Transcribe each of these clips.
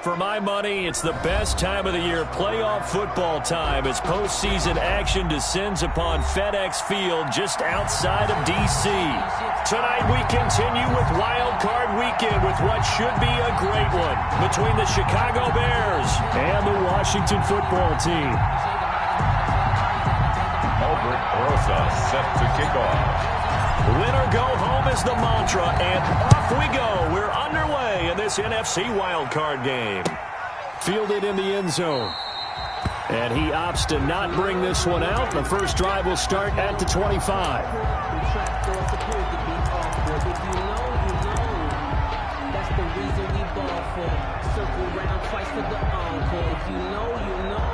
For my money, it's the best time of the year, playoff football time, as postseason action descends upon FedEx Field just outside of D.C. Tonight we continue with Wild Card Weekend with what should be a great one between the Chicago Bears and the Washington football team. Albert Rosa set to kick off. Win or go home is the mantra, and off we go. We're underway in this NFC wildcard game. Fielded in the end zone. And he opts to not bring this one out. The first drive will start at the 25. That's the reason we ball for. Circle round twice for the encore. If you know, you know.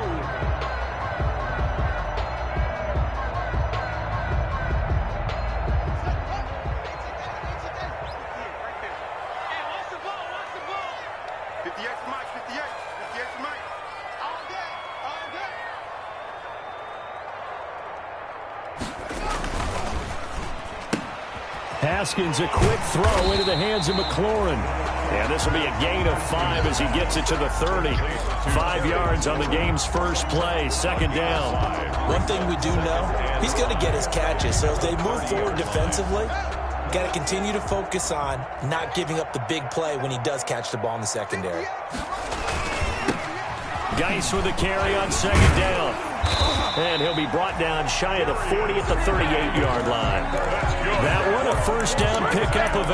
Haskins, a quick throw into the hands of McLaurin. And this will be a gain of 5 as he gets it to the 30. 5 yards on the game's first play, second down. One thing we do know, he's going to get his catches. So as they move forward defensively, got to continue to focus on not giving up the big play when he does catch the ball in the secondary. Geis with a carry on second down. And he'll be brought down shy of the 40 at the 38-yard line. That one, a first down pickup of 8.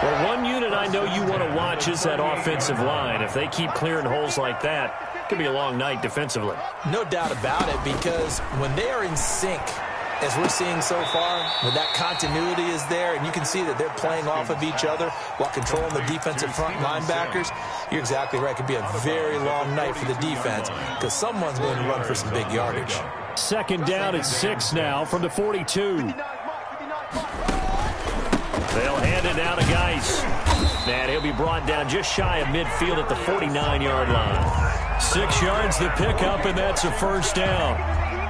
Well, one unit I know you want to watch is that offensive line. If they keep clearing holes like that, it could be a long night defensively. No doubt about it, because when they are in sync, as we're seeing so far, when that continuity is there, and you can see that they're playing off of each other while controlling the defensive front linebackers, you're exactly right. It could be a very long night for the defense because someone's going to run for some big yardage. Second down at 6 now from the 42. They'll hand it down to Geis. And he'll be brought down just shy of midfield at the 49-yard line. 6 yards the pickup, and that's a first down.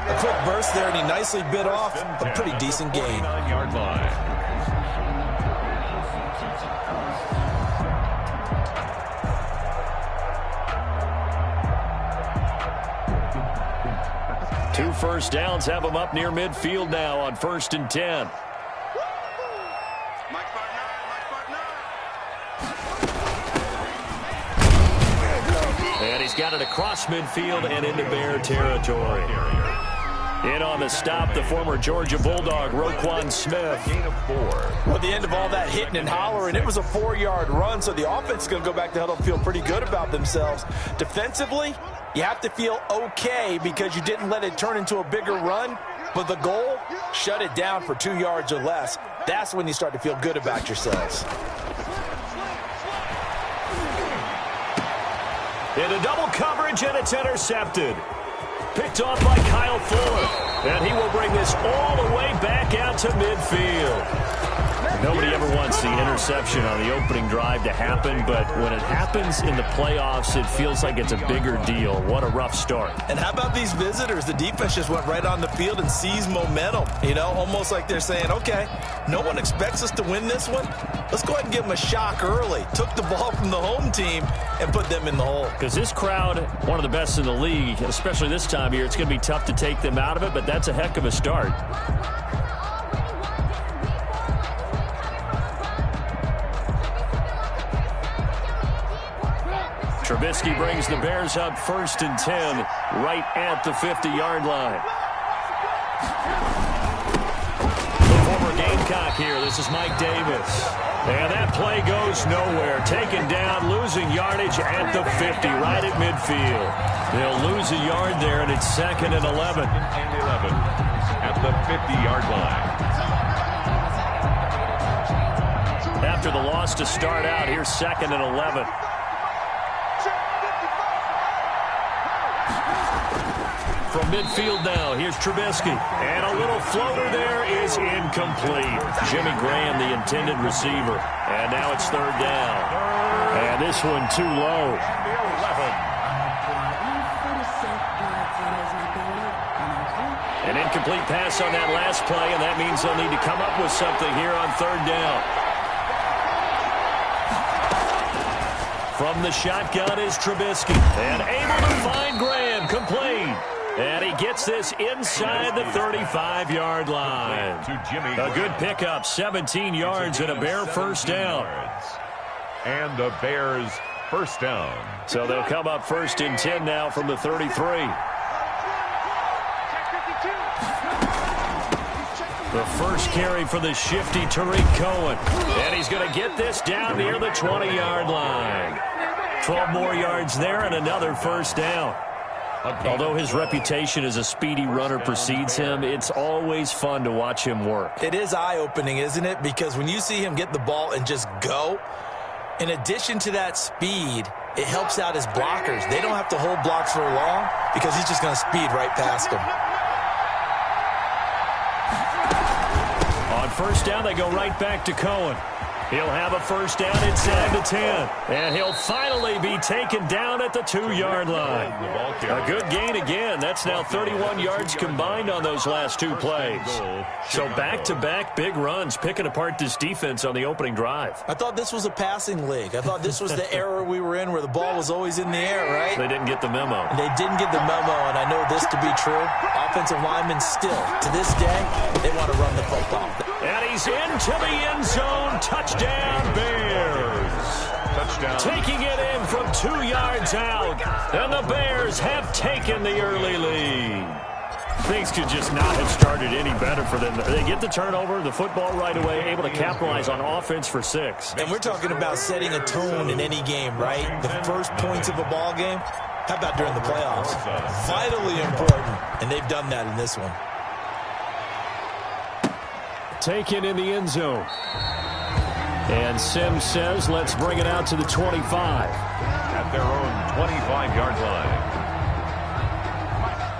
A quick burst there, and he nicely bit off a pretty decent gain. 9-yard line. Two first downs have him up near midfield now on 1st and 10. And he's got it across midfield and into Bear territory. In on the stop, the former Georgia Bulldog, Roquan Smith. Gain of 4. Well, at the end of all that hitting and hollering, it was a 4-yard run, so the offense is going to go back to huddle and feel pretty good about themselves. Defensively, you have to feel okay because you didn't let it turn into a bigger run, but the goal, shut it down for 2 yards or less. That's when you start to feel good about yourselves. Into double coverage, and it's intercepted. Picked off by Kyle Fuller. And he will bring this all the way back out to midfield. Nobody ever wants the interception on the opening drive to happen, but when it happens in the playoffs, it feels like it's a bigger deal. What a rough start. And how about these visitors? The defense just went right on the field and seized momentum. You know, almost like they're saying, okay, no one expects us to win this one. Let's go ahead and give them a shock early. Took the ball from the home team and put them in the hole. Because this crowd, one of the best in the league, especially this time of year, it's going to be tough to take them out of it, but that's a heck of a start. Trubisky brings the Bears up 1st and 10, right at the 50-yard line. The former Gamecock here. This is Mike Davis. And that play goes nowhere. Taken down, losing yardage at the 50, right at midfield. They'll lose a yard there, and it's 2nd and 11. 2nd and 11 at the 50-yard line. After the loss to start out, here's 2nd and 11. From midfield now, here's Trubisky. And a little floater there is incomplete. Jimmy Graham, the intended receiver. And now it's 3rd down. And this one too low. An incomplete pass on that last play, and that means they'll need to come up with something here on 3rd down. From the shotgun is Trubisky. And able to find Graham. Complete. And he gets this inside the 35-yard line. A good pickup, 17 yards and a Bear first down. And the Bears first down. So they'll come up first and 10 now from the 33. The first carry for the shifty Tariq Cohen. And he's going to get this down near the 20-yard line. 12 more yards there and another first down. Although his reputation as a speedy runner precedes him, it's always fun to watch him work. It is eye-opening, isn't it? Because when you see him get the ball and just go, in addition to that speed, it helps out his blockers. They don't have to hold blocks for long because he's just going to speed right past them. On first down, they go right back to Cohen. He'll have a first down inside the 10. And he'll finally be taken down at the 2-yard line. A good gain again. That's now 31 yards combined on those last two plays. So back-to-back big runs, picking apart this defense on the opening drive. I thought this was a passing league. I thought this was the era we were in where the ball was always in the air, right? They didn't get the memo. They didn't get the memo, and I know this to be true. Offensive linemen still, to this day, they want to run the football. And he's into the end zone. Touchdown, Bears. Touchdown. Taking it in from 2 yards out. And the Bears have taken the early lead. Things could just not have started any better for them. They get the turnover, the football right away, able to capitalize on offense for 6. And we're talking about setting a tone in any game, right? The first points of a ball game. How about during the playoffs? Vitally important, and they've done that in this one. Taken in the end zone. And Sims says, let's bring it out to the 25. At their own 25-yard line.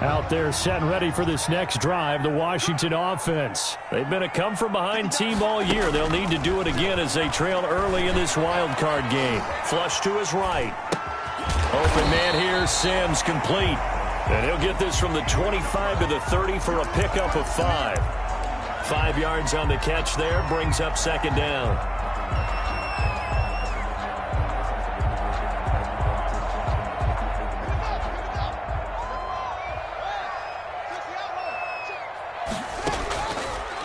Out there set and ready for this next drive, the Washington offense. They've been a come-from-behind team all year. They'll need to do it again as they trail early in this wild card game. Flush to his right. Open man here, Sims complete. And he'll get this from the 25 to the 30 for a pickup of 5. 5 yards on the catch there, brings up second down.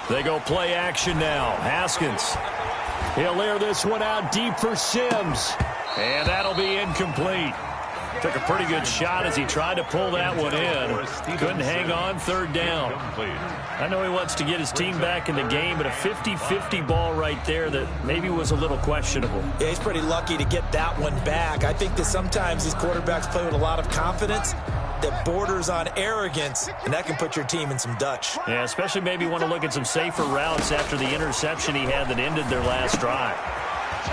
They go play action now. Haskins. He'll air this one out deep for Sims. And that'll be incomplete. Took a pretty good shot as he tried to pull that one in. Couldn't hang on, third down. I know he wants to get his team back in the game, but a 50-50 ball right there that maybe was a little questionable. Yeah, he's pretty lucky to get that one back. I think that sometimes these quarterbacks play with a lot of confidence that borders on arrogance, and that can put your team in some Dutch. Yeah, especially maybe want to look at some safer routes after the interception he had that ended their last drive.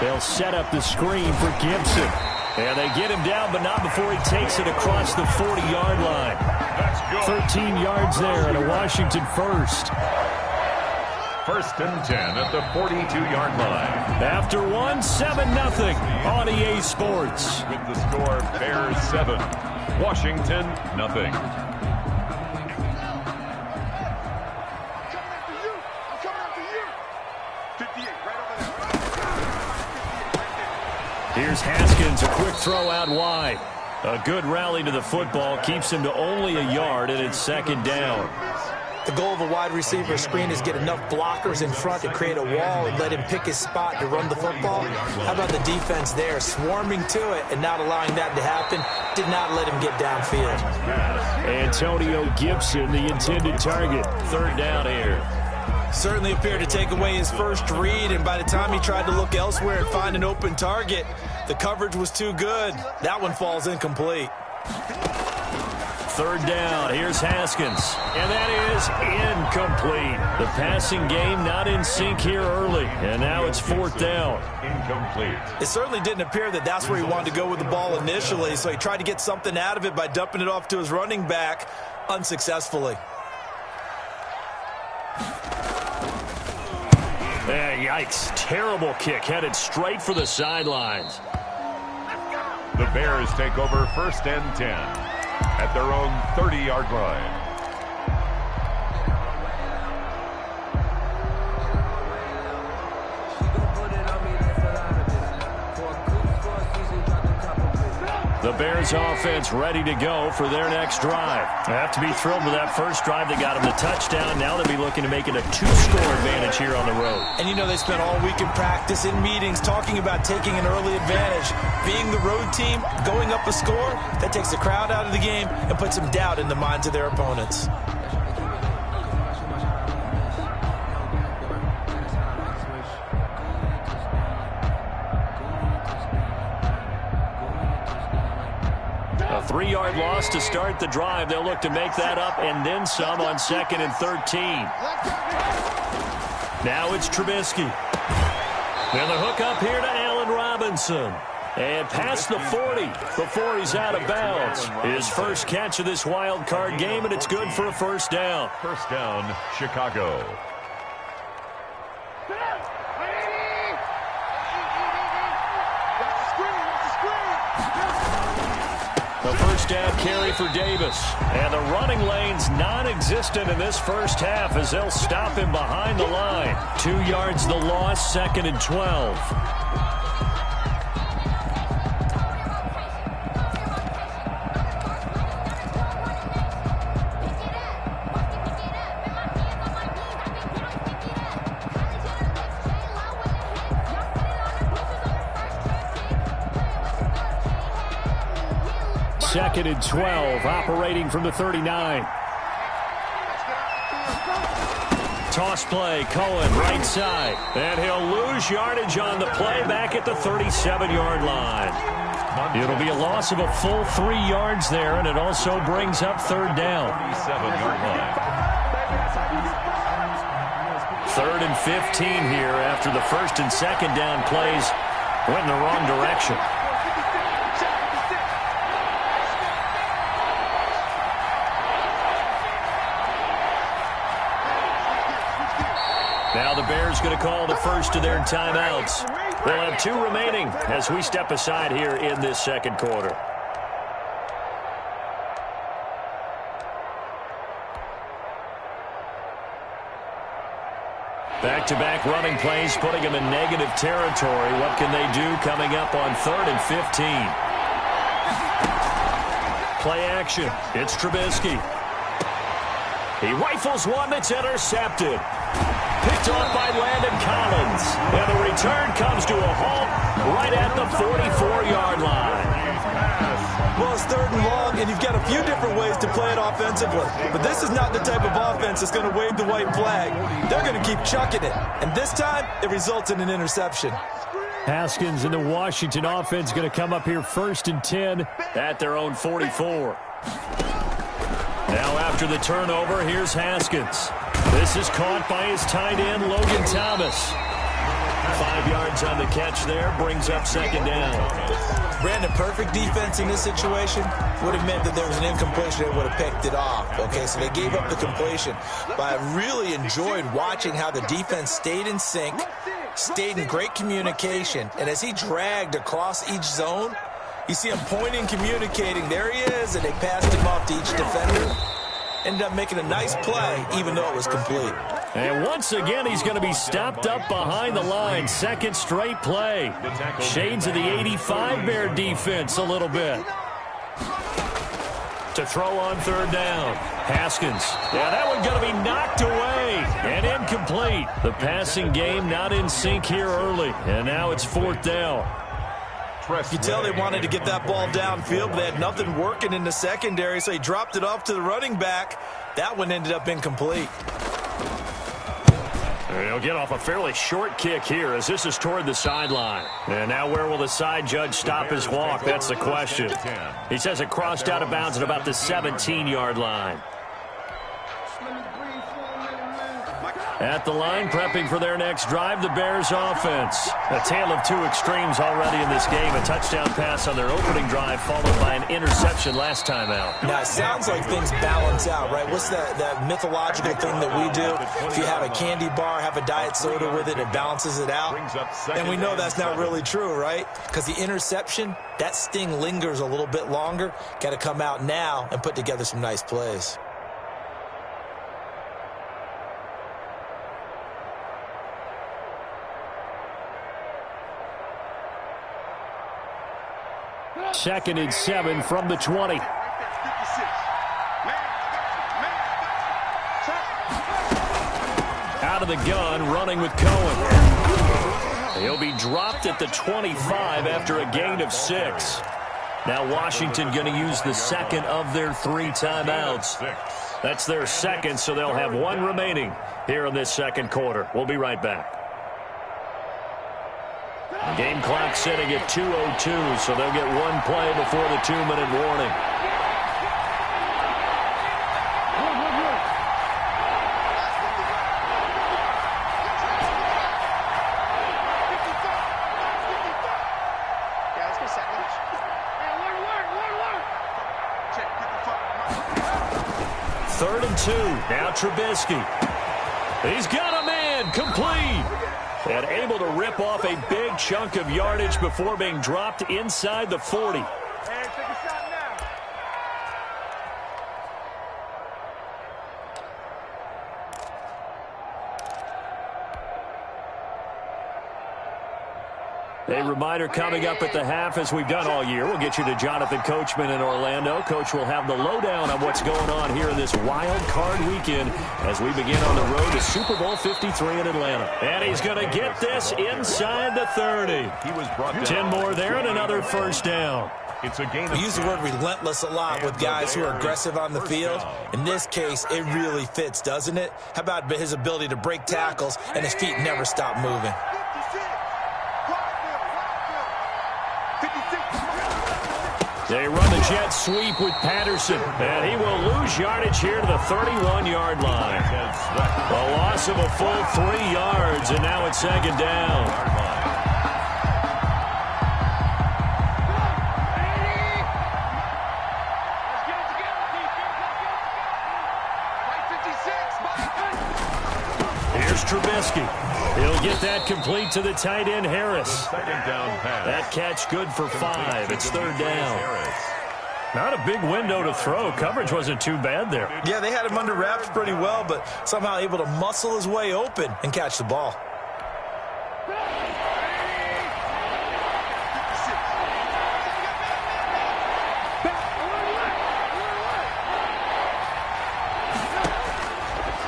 They'll set up the screen for Gibson. And they get him down, but not before he takes it across the 40-yard line. 13 yards there and a Washington first. First and 10 at the 42-yard line. After 1, 7-0 on EA Sports. With the score, Bears 7, Washington nothing. Here's Haskins, a quick throw out wide. A good rally to the football keeps him to only a yard, and it's second down. The goal of a wide receiver screen is get enough blockers in front to create a wall and let him pick his spot to run the football. How about the defense there, swarming to it and not allowing that to happen? Did not let him get downfield. Antonio Gibson, the intended target. Third down here. Certainly appeared to take away his first read, and by the time he tried to look elsewhere and find an open target, the coverage was too good. That one falls incomplete. Third down, here's Haskins, and that is incomplete. The passing game not in sync here early, and now it's fourth down. Incomplete. It certainly didn't appear that that's where he wanted to go with the ball initially, so he tried to get something out of it by dumping it off to his running back unsuccessfully. Yikes, terrible kick, headed straight for the sidelines. The Bears take over first and 10 at their own 30-yard line. The Bears offense ready to go for their next drive. They have to be thrilled with that first drive. They got them the touchdown. Now they'll be looking to make it a 2-score advantage here on the road. And you know they spent all week in practice, in meetings, talking about taking an early advantage. Being the road team, going up a score, that takes the crowd out of the game and puts some doubt in the minds of their opponents. A 3-yard loss to start the drive. They'll look to make that up and then some on 2nd and 13. Now it's Trubisky. And the hook up here to Allen Robinson. And past the 40 before he's out of bounds. His first catch of this wild card game, and it's good for a first down. First down, Chicago. The first down carry for Davis. And the running lane's non-existent in this first half as they'll stop him behind the line. 2 yards the loss, 2nd and 12. Second and 12, operating from the 39. Toss play, Cohen, right side. And he'll lose yardage on the play back at the 37-yard line. It'll be a loss of a full 3 yards there, and it also brings up third down. 37-yard line. 3rd and 15 here after the first and second down plays went in the wrong direction. Now the Bears going to call the first of their timeouts. They'll have 2 remaining as we step aside here in this second quarter. Back-to-back running plays putting them in negative territory. What can they do coming up on 3rd and 15? Play action. It's Trubisky. He rifles one that's intercepted. Picked off by Landon Collins. And the return comes to a halt right at the 44-yard line. Well, it's 3rd and long, and you've got a few different ways to play it offensively. But this is not the type of offense that's going to wave the white flag. They're going to keep chucking it. And this time, it results in an interception. Haskins and the Washington offense going to come up here 1st and 10 at their own 44. Now after the turnover, here's Haskins. This is caught by his tight end, Logan Thomas. 5 yards on the catch there, brings up 2nd down. Brandon, perfect defense in this situation would have meant that there was an incompletion. They would have picked it off. Okay, so they gave up the completion. But I really enjoyed watching how the defense stayed in sync, stayed in great communication. And as he dragged across each zone, you see him pointing, communicating. There he is, and they passed him off to each defender. Ended up making a nice play, even though it was complete. And once again, he's going to be stopped up behind the line. 2nd straight play. Shades of the 85 Bear defense a little bit. To throw on 3rd down. Haskins. Yeah, that one going to be knocked away and incomplete. The passing game not in sync here early. And now it's 4th down. You tell they wanted to get that ball downfield, but they had nothing working in the secondary, so he dropped it off to the running back. That one ended up incomplete. He'll get off a fairly short kick here as this is toward the sideline. And now where will the side judge stop his walk? That's the question. He says it crossed out of bounds at about the 17-yard line. At the line, prepping for their next drive, the Bears offense. A tale of 2 extremes already in this game. A touchdown pass on their opening drive, followed by an interception last time out. Now, it sounds like things balance out, right? What's that mythological thing that we do? If you have a candy bar, have a diet soda with it, it balances it out. And we know that's not really true, right? Because the interception, that sting lingers a little bit longer. Got to come out now and put together some nice plays. 2nd and 7 from the 20. Out of the gun, running with Cohen. He'll be dropped at the 25 after a gain of 6. Now Washington going to use the second of their 3 timeouts. That's their second, so they'll have 1 remaining here in this second quarter. We'll be right back. Game clock sitting at 2:02, so they'll get 1 play before the 2-minute warning. Third and 2. Now Trubisky. He's got a man. Complete. And able to rip off a big chunk of yardage before being dropped inside the 40. A reminder coming up at the half, as we've done all year. We'll get you to Jonathan Coachman in Orlando. Coach will have the lowdown on what's going on here in this wild card weekend as we begin on the road to Super Bowl 53 in Atlanta. And he's going to get this inside the 30. He was brought down. 10 more there and another first down. It's a gain of We use the word relentless a lot with guys who are aggressive on the field. In this case, it really fits, doesn't it? How about his ability to break tackles and his feet never stop moving? They run the jet sweep with Patterson, and he will lose yardage here to the 31-yard line. A loss of a full 3 yards, and now it's 2nd down. Here's Trubisky. He'll get that complete to the tight end, Harris. Second down pass. That catch good for 5. It's 3rd down. Not a big window to throw. Coverage wasn't too bad there. Yeah, they had him under wraps pretty well, but somehow able to muscle his way open and catch the ball.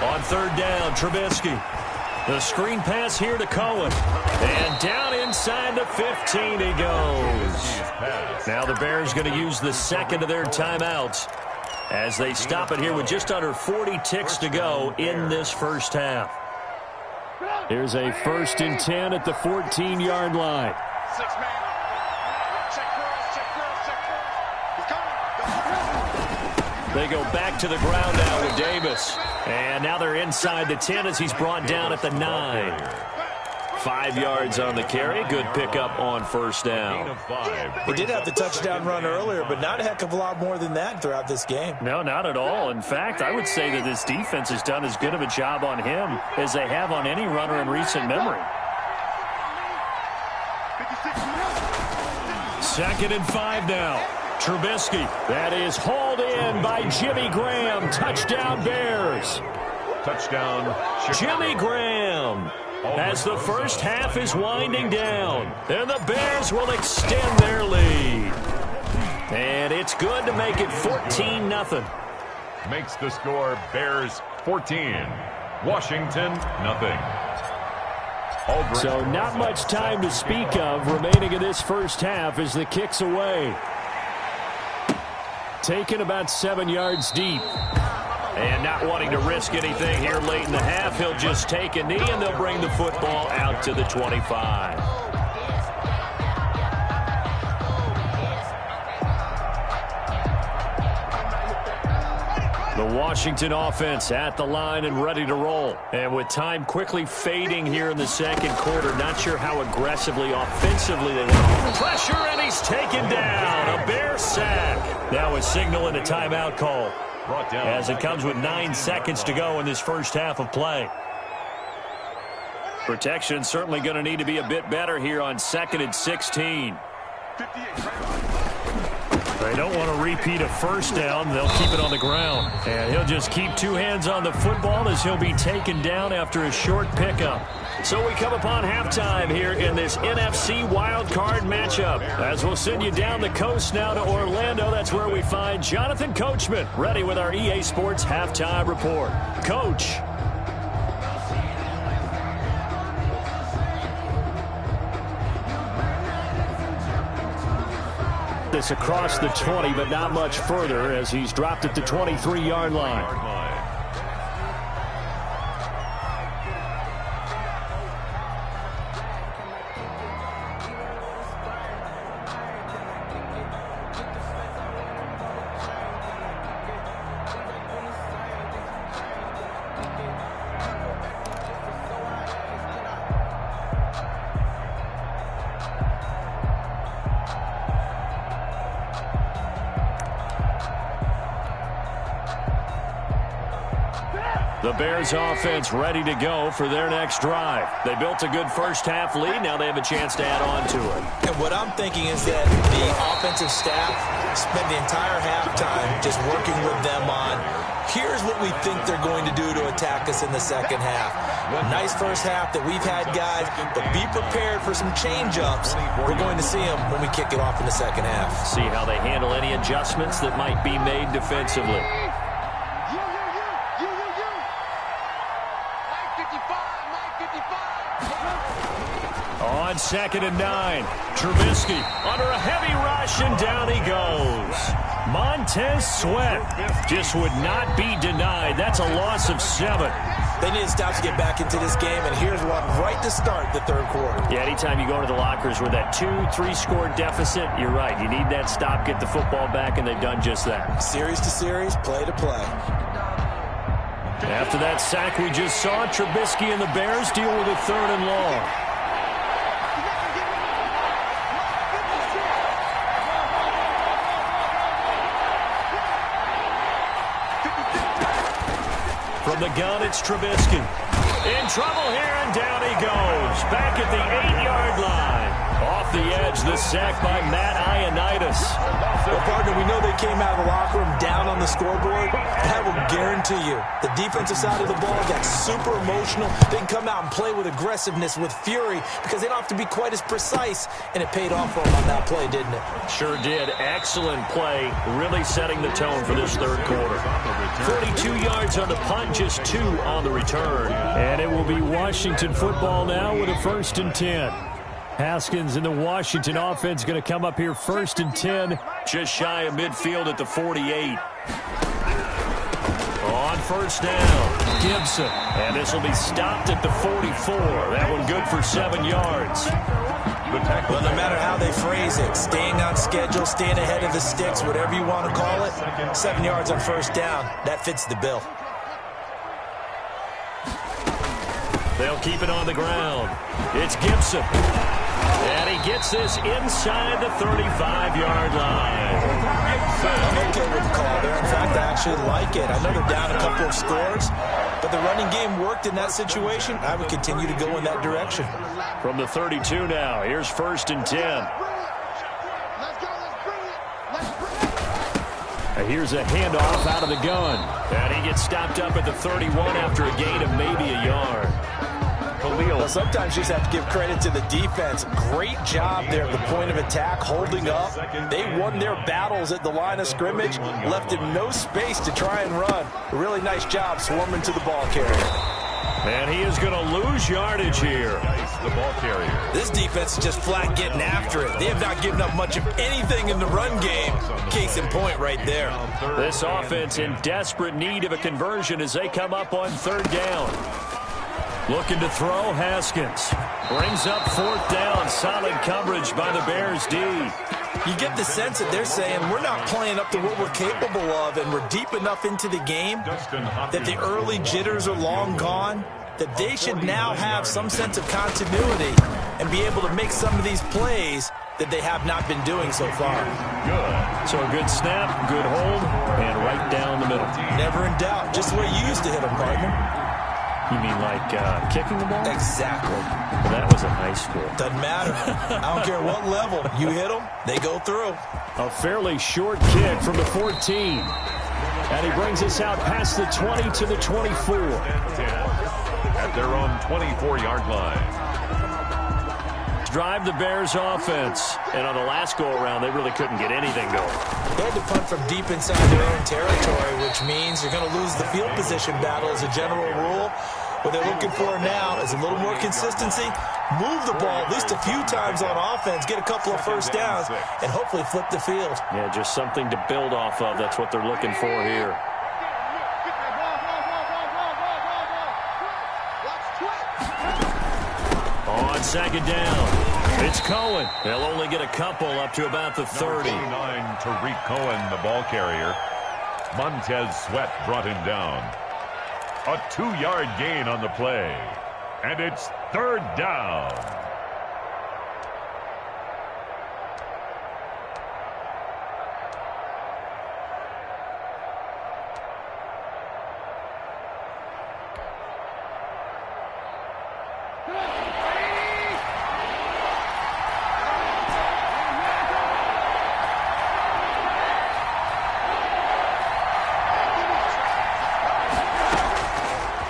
On 3rd down, Trubisky. The screen pass here to Cohen. And down inside the 15 he goes. Now the Bears going to use the second of their timeouts as they stop it here with just under 40 ticks to go in this first half. Here's a 1st and 10 at the 14-yard line. They go back to the ground now with Davis. And now they're inside the 10 as he's brought down at the 9. 5 yards on the carry. Good pickup on 1st down. He did have the touchdown run earlier, but not a heck of a lot more than that throughout this game. No, not at all. In fact, I would say that this defense has done as good of a job on him as they have on any runner in recent memory. 2nd and 5 now. Trubisky. That is hauled in by Jimmy Graham. Touchdown, Bears. Touchdown, Jimmy Graham. As the first half is winding down, and the Bears will extend their lead. And it's good to make it 14-0. Makes the score Bears 14, Washington nothing. So not much time to speak of remaining in this first half as the kick's away. Taken about 7 yards deep. And not wanting to risk anything here late in the half, he'll just take a knee and they'll bring the football out to the 25. The Washington offense at the line and ready to roll. And with time quickly fading here in the second quarter, not sure how aggressively, offensively they want. Pressure, and he's taken down. A Bear sack. Now a signal and a timeout call, as it comes with 9 seconds to go in this first half of play. Protection certainly going to need to be a bit better here on 2nd and 16. They don't want to repeat a first down. They'll keep it on the ground. And he'll just keep two hands on the football as he'll be taken down after a short pickup. So we come upon halftime here in this NFC wildcard matchup. As we'll send you down the coast now to Orlando, that's where we find Jonathan Coachman ready with our EA Sports halftime report. Coach. This across the 20, but not much further as he's dropped at the 23-yard line. The Bears offense ready to go for their next drive. They built a good first-half lead. Now they have a chance to add on to it. And what I'm thinking is that the offensive staff spent the entire halftime just working with them on, here's what we think they're going to do to attack us in the second half. Nice first half that we've had, guys, but be prepared for some change-ups. We're going to see them when we kick it off in the second half. See how they handle any adjustments that might be made defensively. On 2nd and 9, Trubisky under a heavy rush, and down he goes. Montez Sweat just would not be denied. That's a loss of 7. They need to stop to get back into this game, and here's one right to start the third quarter. Yeah, anytime you go into the lockers with that 2-3-score deficit, you're right. You need that stop, get the football back, and they've done just that. Series to series, play to play. After that sack we just saw, Trubisky and the Bears deal with a 3rd and long. From the gun, it's Trubisky. In trouble here, and down he goes. Back at the 8-yard line. Off the edge, the sack by Matt Ioannidis. Well, partner, we know they came out of the locker room down on the scoreboard. I will guarantee you, the defensive side of the ball got super emotional. They can come out and play with aggressiveness, with fury, because they don't have to be quite as precise. And it paid off for them on that play, didn't it? Sure did. Excellent play, really setting the tone for this third quarter. 42 yards on the punt, just 2 on the return. And it will be Washington football now with a 1st and 10. Haskins and the Washington offense going to come up here 1st and 10. Just shy of midfield at the 48. On 1st down, Gibson. And this will be stopped at the 44. That one good for 7 yards. Well, no matter how they phrase it, staying on schedule, staying ahead of the sticks, whatever you want to call it, 7 yards on 1st down, that fits the bill. They'll keep it on the ground. It's Gibson. And he gets this inside the 35-yard line. I'm okay with the call there. In fact, I actually like it. I know they're down a couple of scores, but the running game worked in that situation. I would continue to go in that direction. From the 32 now, here's 1st and 10. Here's a handoff out of the gun. And he gets stopped up at the 31 after a gain of maybe a yard. Well, sometimes you just have to give credit to the defense. Great job there at the point of attack, holding up. They won their battles at the line of scrimmage, left him no space to try and run. A really nice job swarming to the ball carrier. And he is going to lose yardage here. The ball carrier. This defense is just flat getting after it. They have not given up much of anything in the run game. Case in point right there. This offense in desperate need of a conversion as they come up on 3rd down. Looking to throw, Haskins. Brings up 4th down. Solid coverage by the Bears D. You get the sense that they're saying we're not playing up to what we're capable of, and we're deep enough into the game that the early jitters are long gone, that they should now have some sense of continuity and be able to make some of these plays that they have not been doing so far. Good. So a good snap, good hold, and right down the middle. Never in doubt. Just the way you used to hit them, partner. You mean like kicking the ball? Exactly. Well, that was in high school. Doesn't matter. I don't care what level. You hit them, they go through. A fairly short kick from the 14. And he brings us out past the 20 to the 24. At their own 24-yard line. Drive the Bears offense. And on the last go-around, they really couldn't get anything going. They had to punt from deep inside their own territory, which means you're going to lose the field position battle as a general rule. What they're looking for now is a little more consistency, move the ball at least a few times on offense, get a couple of first downs, and hopefully flip the field. Yeah, just something to build off of. That's what they're looking for here. On second down. It's Cohen. They'll only get a couple up to about the 30. 29, Tariq Cohen, the ball carrier. Montez Sweat brought him down. A 2-yard gain on the play. And it's third down.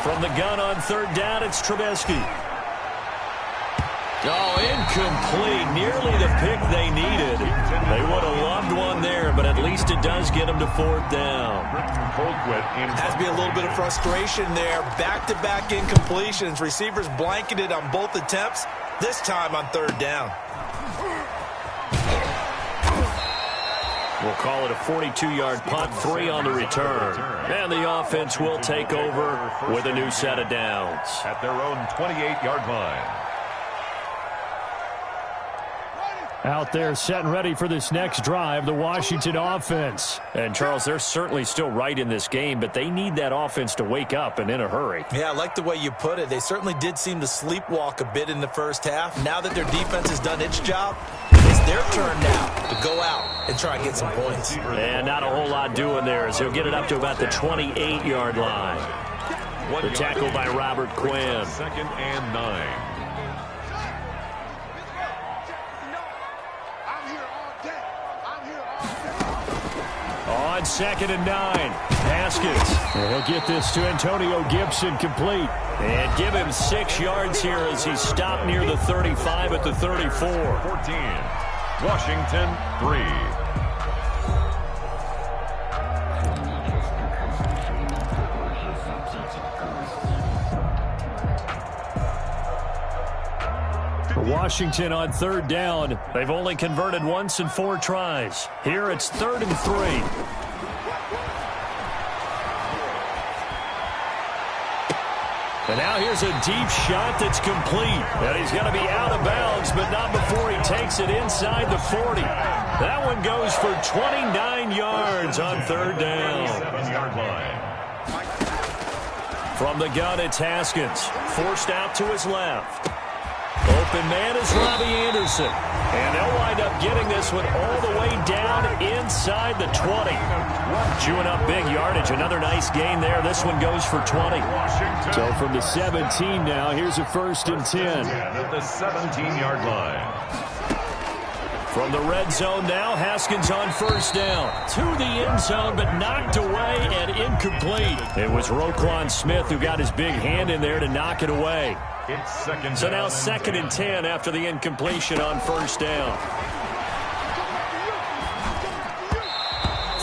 From the gun on third down, it's Trubisky. Oh, incomplete. Nearly the pick they needed. They would have loved one there, but at least it does get them to fourth down. Has to be a little bit of frustration there. Back-to-back incompletions. Receivers blanketed on both attempts, this time on third down. We'll call it a 42-yard punt, 3 on the return. And the offense will take over with a new set of downs. At their own 28-yard line. Out there set and ready for this next drive, the Washington offense. And, Charles, they're certainly still right in this game, but they need that offense to wake up and in a hurry. Yeah, I like the way you put it. They certainly did seem to sleepwalk a bit in the first half. Now that their defense has done its job, it's their turn now to go out and try and get some points. And not a whole lot doing there as he'll get it up to about the 28-yard line. The tackle by Robert Quinn. Second and 9. On second and 9, Haskins. And he'll get this to Antonio Gibson complete. And give him 6 yards here as he stopped near the 35 at the 34. 14. Washington 3. Washington on third down. They've only converted once in 4 tries. Here it's 3rd and 3. And now here's a deep shot that's complete. And he's going to be out of bounds, but not before he takes it inside the 40. That one goes for 29 yards on third down. 7-yard line. From the gun, it's Haskins. Forced out to his left. Open man is Robbie Anderson. And they'll wind up getting this one all the way down inside the 20. Chewing up big yardage. Another nice gain there. This one goes for 20. So from the 17 now, here's a 1st and 10. At the 17-yard line. From the red zone now, Haskins on 1st down. To the end zone, but knocked away and incomplete. It was Roquan Smith who got his big hand in there to knock it away. It's second So now down. 2nd and 10 after the incompletion on 1st down.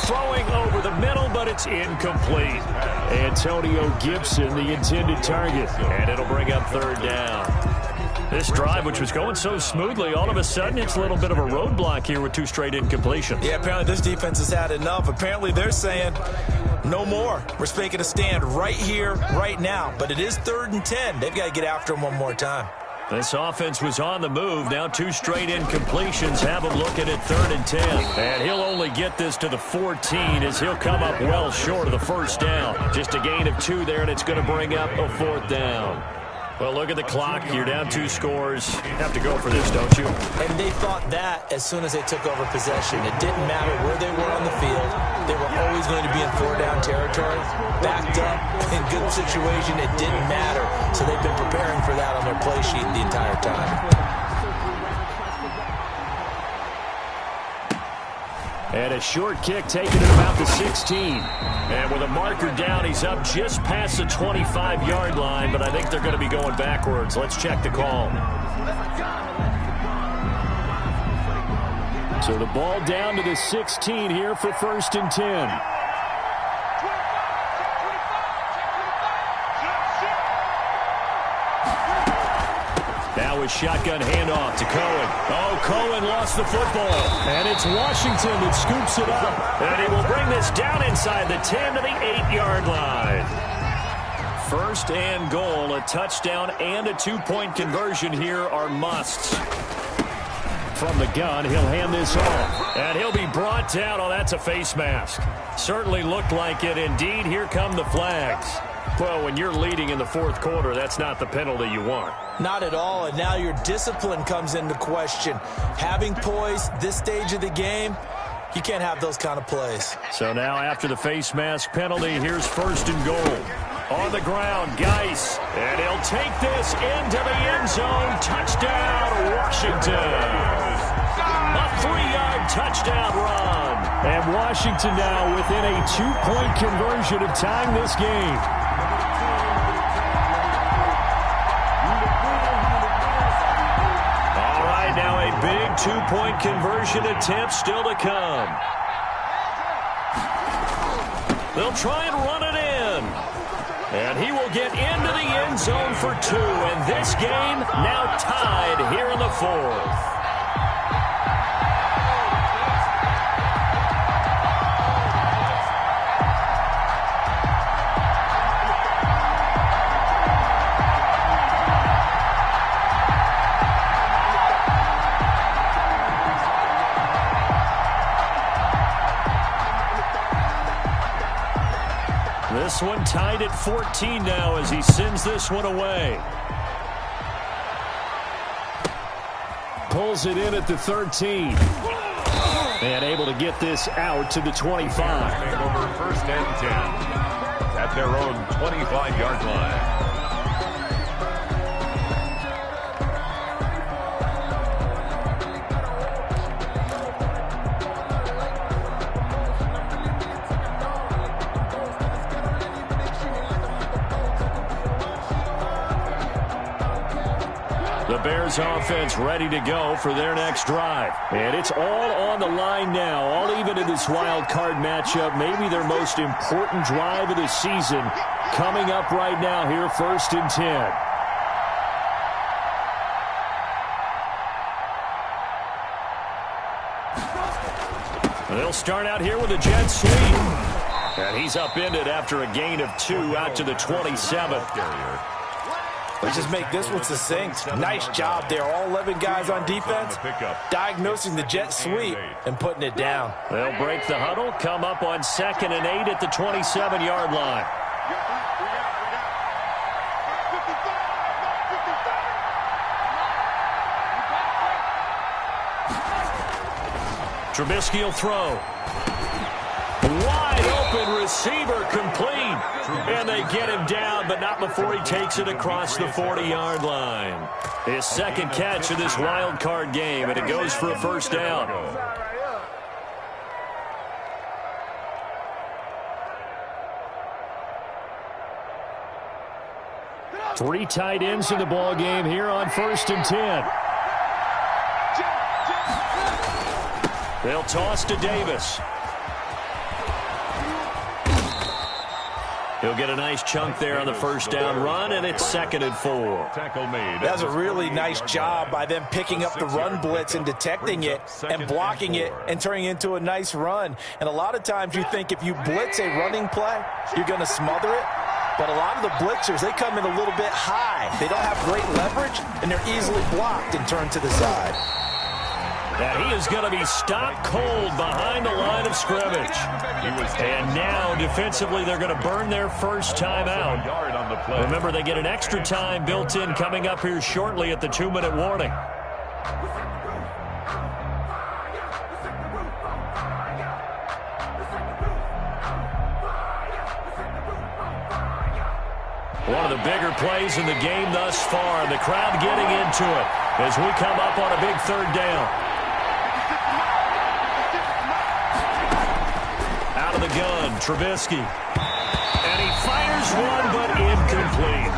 Throwing over the middle, but it's incomplete. Antonio Gibson, the intended target. And it'll bring up 3rd down. This drive, which was going so smoothly, all of a sudden it's a little bit of a roadblock here with 2 straight incompletions. Yeah, apparently this defense has had enough. Apparently they're saying no more. We're making a stand right here, right now. But it is 3rd and 10. They've got to get after him one more time. This offense was on the move. Now 2 straight incompletions have him looking at 3rd and 10. And he'll only get this to the 14 as he'll come up well short of the 1st down. Just a gain of 2 there, and it's going to bring up a 4th down. Well, look at the clock. You're down 2 scores. You have to go for this, don't you? And they thought that as soon as they took over possession. It didn't matter where they were on the field. they were always going to be in 4-down territory. Backed up, in good situation, it didn't matter. So they've been preparing for that on their play sheet the entire time. And a short kick taken at about the 16. And with a marker down, he's up just past the 25-yard line, but I think they're going to be going backwards. Let's check the call. So the ball down to the 16 here for 1st and 10. Now a shotgun handoff to Cohen. Oh, Cohen lost the football. And it's Washington that scoops it up. And he will bring this down inside the 10 to the 8-yard line. 1st and goal, a touchdown and a 2-point conversion here are musts. From the gun, he'll hand this off. And he'll be brought down. Oh, that's a face mask. Certainly looked like it. Indeed, here come the flags. Well, when you're leading in the 4th quarter, that's not the penalty you want. Not at all, and now your discipline comes into question. Having poise this stage of the game, you can't have those kind of plays. So now after the face mask penalty, here's 1st and goal. On the ground, Geis, and he'll take this into the end zone. Touchdown, Washington. A 3-yard touchdown run. And Washington now within a 2-point conversion of tying this game. All right, now a big 2-point conversion attempt still to come. They'll try and run it in. And he will get into the end zone for 2. And this game now tied here in the 4th. This one tied at 14 now as he sends this one away. Pulls it in at the 13. And able to get this out to the 25. Over 1st and 10 at their own 25-yard line. The Bears offense ready to go for their next drive. And it's all on the line now, all even in this wild card matchup. Maybe their most important drive of the season coming up right now here, 1st and 10. They'll start out here with a jet sweep. And he's upended after a gain of 2 out to the 27th. Let's just make this one succinct. Nice job there. All 11 guys on defense diagnosing the jet sweep and putting it down. They'll break the huddle, come up on 2nd and 8 at the 27-yard line. Trubisky will throw. Wide open receiver complete. And they get him down, but not before he takes it across the 40-yard line. His 2nd catch of this wild card game, and it goes for a 1st down. Three tight ends in the ball game here on 1st and 10. They'll toss to Davis. He'll get a nice chunk there on the 1st down run, and it's 2nd and 4. Tackle made. That's a really nice job by them picking up the run blitz and detecting it and blocking it and turning it into a nice run. And a lot of times you think if you blitz a running play, you're going to smother it. But a lot of the blitzers, they come in a little bit high. They don't have great leverage, and they're easily blocked and turned to the side. And he is going to be stopped cold behind the line of scrimmage. And now, defensively, they're going to burn their first time out. Remember, they get an extra time built in coming up here shortly at the 2-minute warning. One of the bigger plays in the game thus far. The crowd getting into it as we come up on a big third down. Out of the gun, Trubisky. And he fires one, but incomplete.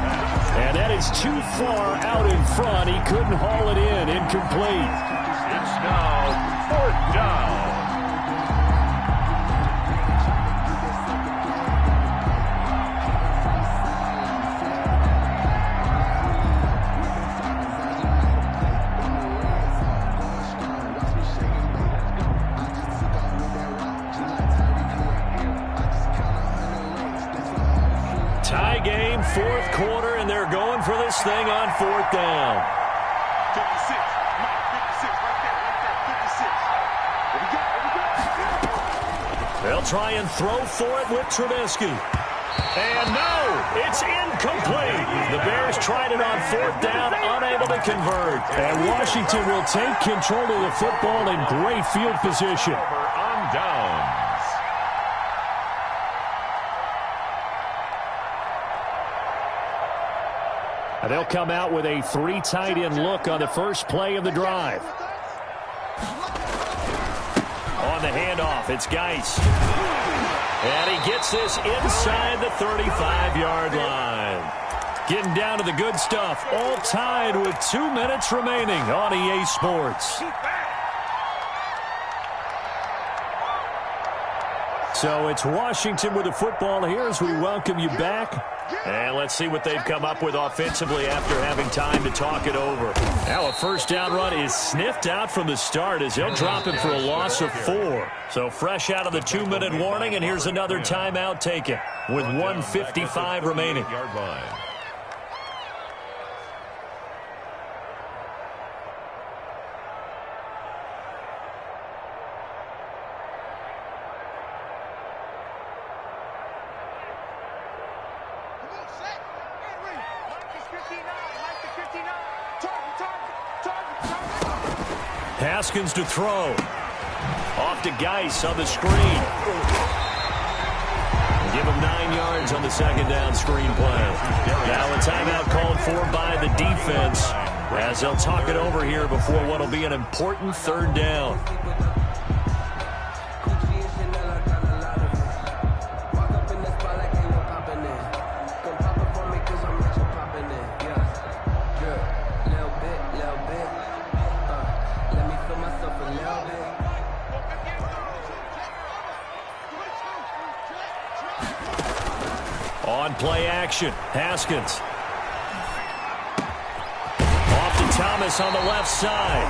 And that is too far out in front. He couldn't haul it in. Incomplete. It's now 4th down. Tie game, 4th quarter, and they're going for this thing on 4th down. 56, Mike, 56, right there, 56. They'll try and throw for it with Trubisky. And no, it's incomplete. The Bears tried it on 4th down, unable to convert. And Washington will take control of the football in great field position. On downs. And they'll come out with a 3 tight end look on the first play of the drive. On the handoff, it's Geis. And he gets this inside the 35-yard line. Getting down to the good stuff, all tied with 2 minutes remaining on EA Sports. So it's Washington with the football here as we welcome you back. And let's see what they've come up with offensively after having time to talk it over. Now a first down run is sniffed out from the start as they'll drop him for a loss of 4. So fresh out of the 2-minute warning, and here's another timeout taken with 1:55 remaining. Yard line. Haskins to throw. Off to Geis on the screen. Give him 9 yards on the second down screen play. Now a timeout called for by the defense as they'll talk it over here before what will be an important 3rd down. On play action, Haskins. Off to Thomas on the left side.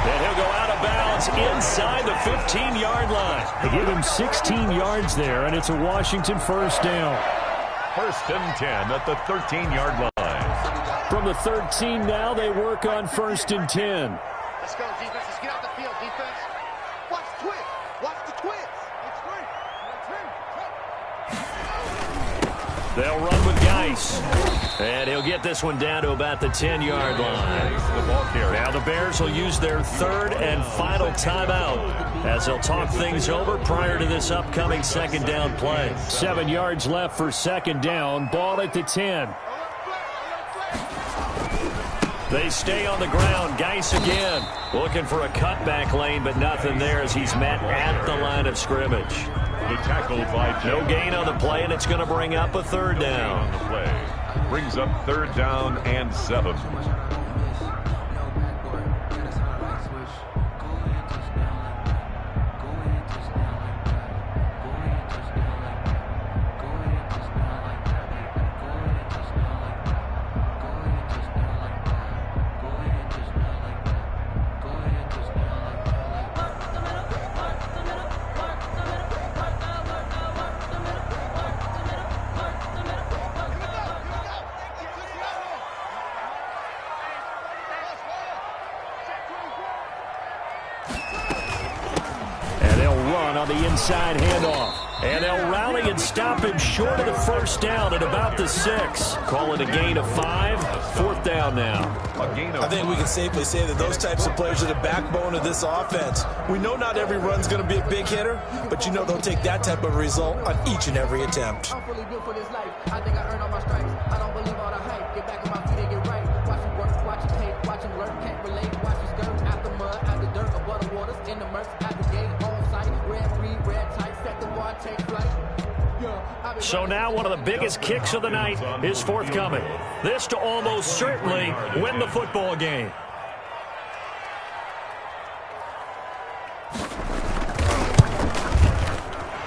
And he'll go out of bounds inside the 15-yard line. They give him 16 yards there, and it's a Washington first down. 1st and 10 at the 13-yard line. From the 13 now, they work on 1st and 10. Let's go, defense. Let's get out the field, defense. Watch the twins. Watch the twins. They'll run with Geis. And he'll get this one down to about the 10-yard line. Now the Bears will use their 3rd and final timeout as they'll talk things over prior to this upcoming 2nd down play. 7 yards left for 2nd down. Ball at the 10. They stay on the ground. Geis again. Looking for a cutback lane, but nothing there as he's met at the line of scrimmage. The tackle by no gain on the play, and it's going to bring up a 3rd down. On the play. Brings up 3rd down and 7. On the inside handoff. And they'll rally and stop him short of the first down at about the 6. Call it a gain of 5. 4th down now. I think we can safely say that those types of players are the backbone of this offense. We know not every run's going to be a big hitter, but you know they'll take that type of result on each and every attempt. I'm fully built for this life. I think I earned all my stripes. I don't So now one of the biggest kicks of the night is forthcoming. This to almost certainly win the football game.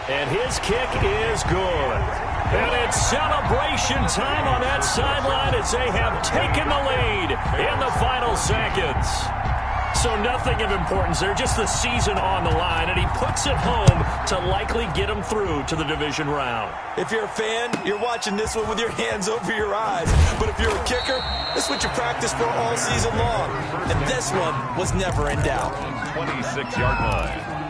And his kick is good. And it's celebration time on that sideline as they have taken the lead in the final seconds. So nothing of importance there, just the season on the line, and he puts it home to likely get him through to the division round. If you're a fan, you're watching this one with your hands over your eyes. But if you're a kicker, this is what you practice for all season long. And this one was never in doubt. 26-yard line.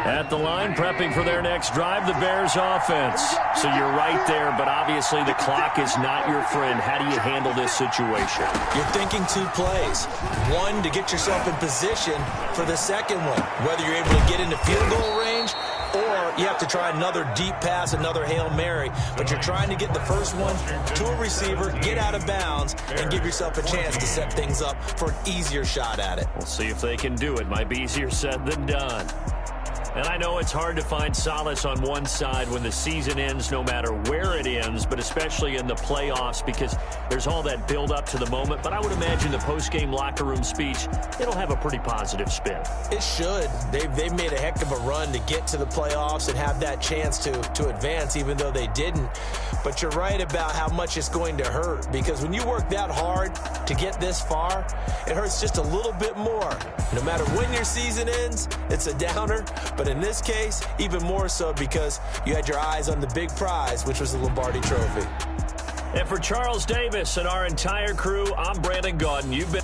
At the line, prepping for their next drive, the Bears offense. So you're right there, but obviously the clock is not your friend. How do you handle this situation? You're thinking 2 plays. One, to get yourself in position for the second one, whether you're able to get into field goal range or you have to try another deep pass, another Hail Mary. But you're trying to get the first one to a receiver, get out of bounds, and give yourself a chance to set things up for an easier shot at it. We'll see if they can do it. Might be easier said than done. And I know it's hard to find solace on one side when the season ends, no matter where it ends, but especially in the playoffs because there's all that build up to the moment. But I would imagine the post-game locker room speech, it'll have a pretty positive spin. It should. They've made a heck of a run to get to the playoffs and have that chance to advance, even though they didn't. But you're right about how much it's going to hurt because when you work that hard to get this far, it hurts just a little bit more. No matter when your season ends, it's a downer. But in this case, even more so because you had your eyes on the big prize, which was the Lombardi Trophy. And for Charles Davis and our entire crew, I'm Brandon Gaudin. You've been...